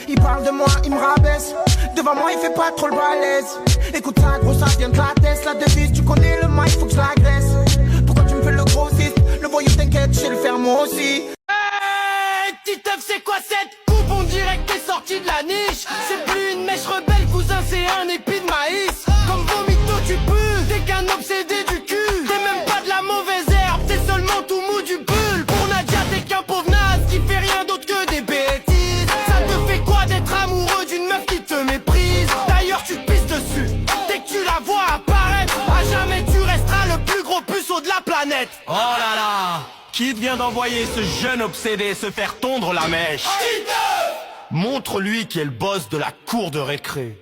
Il parle de moi, il me rabaisse. Devant moi, il fait pas trop le balèze. Écoute ça, gros, ça vient de la tête. La devise, tu connais le mic, faut que je l'agresse. Pourquoi tu me fais le grossiste? Le voyou, t'inquiète, je sais le faire moi aussi. Hey, Titeuf, c'est quoi cette coupe? On dirait que t'es sorti de la niche. C'est plus une mèche rebelle, cousin, c'est un épi de maïs. Comme vomito, tu pues, t'es qu'un obsédé du cul. T'es même pas de la mauvaise herbe, t'es seulement tout mou du bulle. Pour Nadia, t'es qu'un pauvre naze qui fait rien d'autre que des bêtises. Ça te fait quoi d'être amoureux d'une meuf qui te méprise? D'ailleurs, tu te pisses dessus. Dès que tu la vois apparaître, à jamais tu resteras le plus gros puceau de la planète. Oh là là! Qui vient d'envoyer ce jeune obsédé se faire tondre la mèche? Montre-lui qui est le boss de la cour de récré.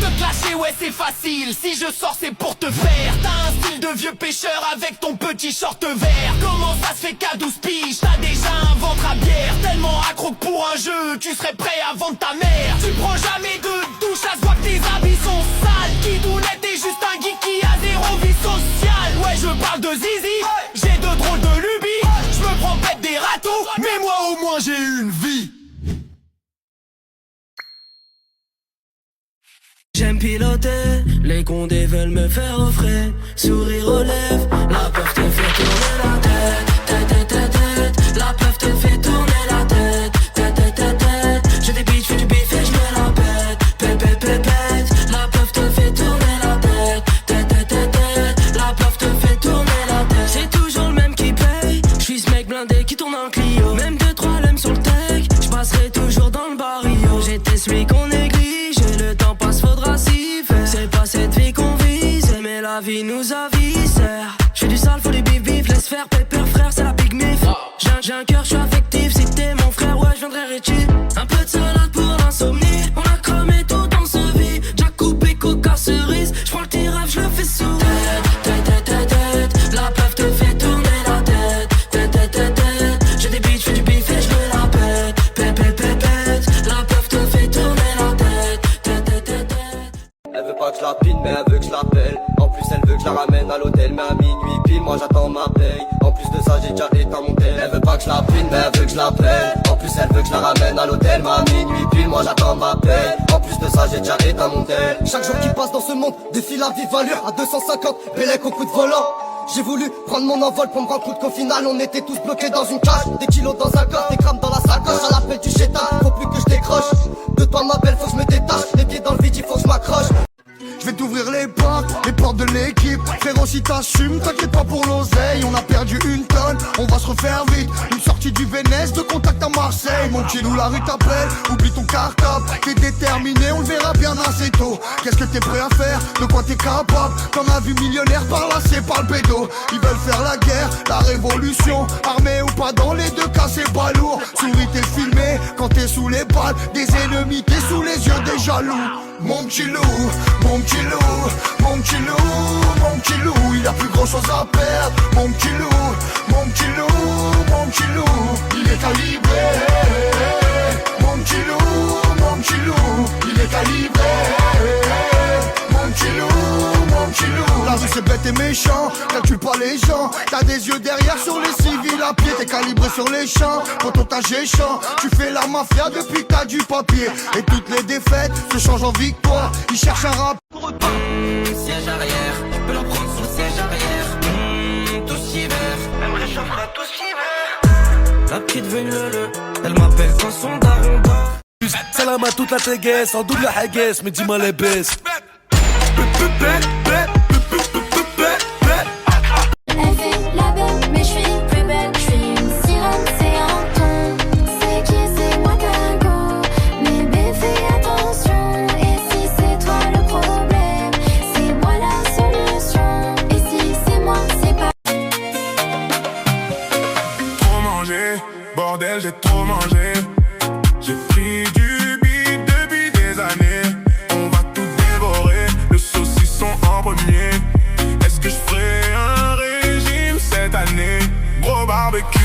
Te clasher, ouais c'est facile. Si je sors c'est pour te faire. T'as un style de vieux pêcheur avec ton petit short vert. Comment ça se fait qu'à 12 piges t'as déjà un ventre à bière? Tellement accro que pour un jeu tu serais prêt à vendre ta mère. Tu prends jamais de douche, ça se voit que tes habits sont sales. Kidounette est juste un geek qui a zéro vie sociale. Ouais je parle de Zizi, j'ai de drôles de lubies. Je me prends peut-être des râteaux, mais moi au moins j'ai une vie. J'aime piloter, les condés veulent me faire au frais. Sourire aux lèvres, la peur te fait tourner la tête. Tête, tête, tête, tête, la peur te fait tourner la tête. Tête, tête, tête, tête, j'ai des bitches, fais du bif et je me la pète. Pète, pète, pète, pète, la peur te fait tourner la tête. Tête, tête, tête, tête, la peur te fait tourner la tête. C'est toujours le même qui paye, je suis ce mec blindé qui tourne en Clio. Même 2-3 lèmes sur le tech, je passerai toujours dans le barrio. J'étais celui qu'on néglige, le temps passe, faudra s'y faire. C'est pas cette vie qu'on vise, mais la vie nous avise. J'fais du sale, faut du bif bif, laisse faire, pépère frère, c'est la big mif. J'ai un cœur, j'suis affectif, si t'es mon frère, ouais j'viendrai rétif. Un peu de salade pour l'insomnie, on a cramé tout dans ce vie. Jack coupé, coca, cerise, j'prends le tirage, j'le fais sourire. Tête, tête, tête, tête, la peuf te fait tourner la tête. Tête, tête, tête, tête, j'ai des bitches, j'fais du bif et j'me la pète. Pète, pète, pète, pète, la peuf te fait tourner la tête. Tête, tête, tête, tête. Elle veut pas que je la pine mais elle veut que je l'appelle. En plus elle veut que je la ramène à l'hôtel. Mais à minuit pile moi j'attends ma paye. En plus de ça j'ai déjà éteint mon tel. Elle veut pas que je la pine mais elle veut que je l'appelle. En plus elle veut que je la ramène à l'hôtel. Mais à minuit pile moi j'attends ma paye. En plus de ça j'ai déjà éteint mon tel. Chaque jour qui passe dans ce monde défile à vive allure. À 250 Bélec au coup de volant. J'ai voulu prendre mon envol pour me rendre compte qu'au final on était tous bloqués dans une cage. Des kilos dans un corps, des grammes dans la sacoche. À l'appel du chétan, faut plus que je décroche. De toi ma belle faut que je me détache. Les pieds dans le vide il faut que je m'accroche. Je vais t'ouvrir les portes de l'équipe. Frérot si t'assumes, t'inquiète pas pour l'oseille. On a perdu une tonne, on va se refaire vite. Une sortie du Vénès, de contact à Marseille. Mon petit loup, la rue t'appelle, oublie ton cartable. T'es déterminé, on le verra bien assez tôt. Qu'est-ce que t'es prêt à faire, de quoi t'es capable? T'en as vu millionnaire par là, c'est pas le bédo. Ils veulent faire la guerre, la révolution. Armé ou pas, dans les deux cas c'est pas lourd. Souris t'es filmé, quand t'es sous les balles des ennemis, t'es sous les yeux des jaloux. Mon petit loup, mon petit loup, mon petit loup, mon petit loup, il a plus grand chose à perdre. Mon petit loup, mon petit loup, mon petit loup, il est calibré. Mon petit loup, mon petit loup, il est calibré. Mon petit loup, mon petit loup. La rue c'est bête et méchant, calcule pas les gens. T'as des yeux derrière sur les civils à pied. T'es calibré sur les champs, quand on t'a géchant. Tu fais la mafia depuis que t'as du papier. Et toutes les défaites se changent en victoire. Ils cherchent un rap pour repas. Siège arrière, tu peux leur prendre son siège arrière. Tous hiver, elle me réchauffera tous hiver. La petite venue elle m'appelle quand son daron dort. Salam à toute la téguesse, en double la haguesse, mais dis-moi les baisses. Elle fait la belle, mais je suis plus belle. Je suis une sirène, c'est un ton. C'est qui, c'est moi Tango. Mais bébé, fais attention. Et si c'est toi le problème, c'est moi la solution. Et si c'est moi, c'est pas. Trop mangé, bordel, j'ai trop mangé. J'ai pris du beat depuis des années. On va tout dévorer, le saucisson en premier. Est-ce que je ferai un régime cette année? Gros barbecue,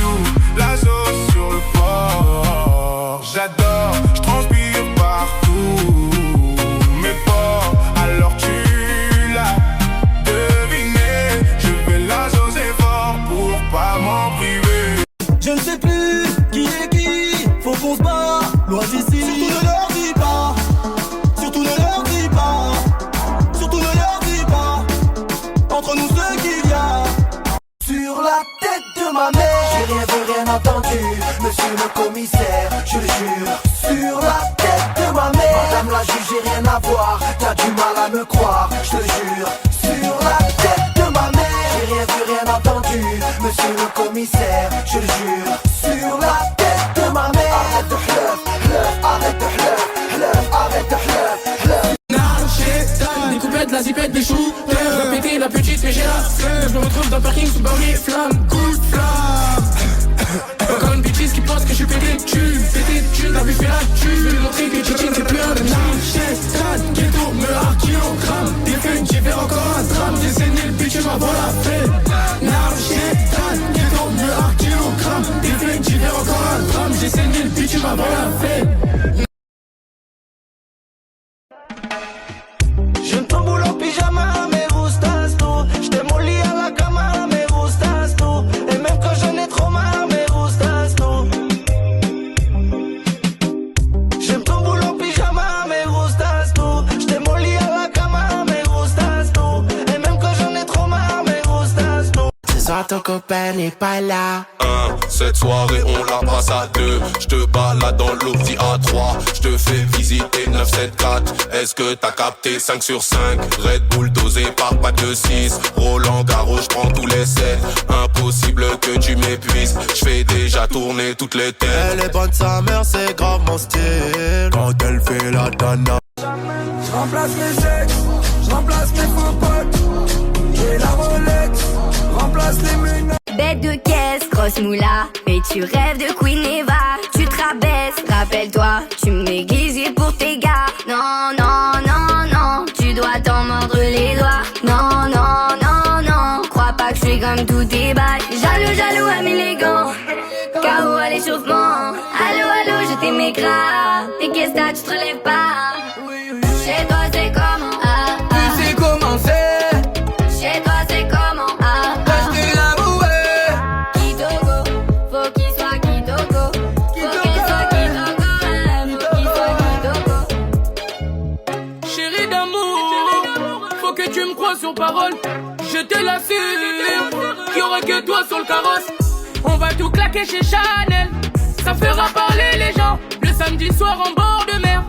la sauce sur le porc. J'adore, je transpire partout. Mes porcs, alors tu l'as deviné. Je vais la saucer fort pour pas m'en priver. Je ne sais plus qui est qui, faut qu'on se pas. Loin d'ici, surtout ne leur dis pas. Surtout ne leur dis pas. Surtout ne leur dis pas. Entre nous ce qu'il y a. Sur la tête de ma mère, j'ai rien vu, rien entendu. Monsieur le commissaire, je le jure. Sur la tête de ma mère, madame la juge, j'ai rien à voir. T'as du mal à me croire, je te jure. Sur la tête de ma mère, j'ai rien vu, rien entendu. Monsieur le commissaire, je le jure. Sur la tête de ma mère, arrête de hleuf, arrête de hleuf, arrête de hleuf. Des coupettes, la zipette, des shooters. Je veux péter la petite mais j'ai la flemme. Je me retrouve dans le parking sous barrière flamme. Coup de flamme. Encore une bitches qui pense que je suis pété de thunes. Pété de thunes, la vie fait la thune. Je vais lui montrer que Tchitchine c'est plus un lâche. Ghetto, me hard kilogramme. Des feuilles, j'ai fait encore un drame. J'ai saigné le bitch, avant la fête. Ghetto, me hard kilogramme. Des feuilles, j'ai fait encore un drame. J'ai saigné le bitch, avant la fête. Je ne t'emboule en pyjama, me gustas tú. Je te molly à la cama, me gustas tú. Et même quand j'en ai trop marre, me gustas tú. Je ne t'emboule en pyjama, me gustas tú. Je te molly à la cama, me gustas tú. Et même quand j'en ai trop marre, me gustas tú. Ce soir ton copain n'est pas là. Cette soirée on la passe à 2. J'te balade dans l'Opti A3. J'te fais visiter 974. Est-ce que t'as capté 5 sur 5? Red Bull dosé par pas de 6. Roland Garros j'prends tous les 7. Impossible que tu m'épuises. J'fais déjà tourner toutes les têtes. Elle est bonne sa mère, c'est grave mon style. Quand elle fait la dana. J'remplace mes ex, j'remplace mes faux potes. J'ai la Rolex, remplace les menottes. Bête de caisse, grosse moula, mais tu rêves de Queen Eva. Tu te rabaisses, rappelle-toi, tu me déguisais pour tes gars. Non, non, non, non, tu dois t'en mordre les doigts. Non, non, non, non, crois pas que je suis comme tous tes bails. Jaloux, jaloux, à élégant, KO à l'échauffement. Allô, allô, je t'aimais grave. Et qu'est-ce que t'as, tu te relèves pas. Chez toi c'est comment? Tu sais comment c'est. Chez toi c'est comment? Acheter l'amour. Kitoko, faut qu'il soit Kitoko. Faut qu'elle soit Kitoko, faut qu'il soit Kitoko. Chérie d'amour, faut que tu me crois sur parole. Je te l'assure, qu'il y aura que toi sur le carrosse. On va tout claquer chez Chanel, ça fera parler les gens. Le samedi soir en bord de mer,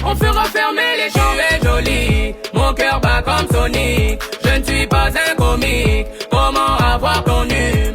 on fera fermer les gens. Tu es jolie, mon cœur bat comme Sonic. Je ne suis pas un comique, comment avoir ton nume?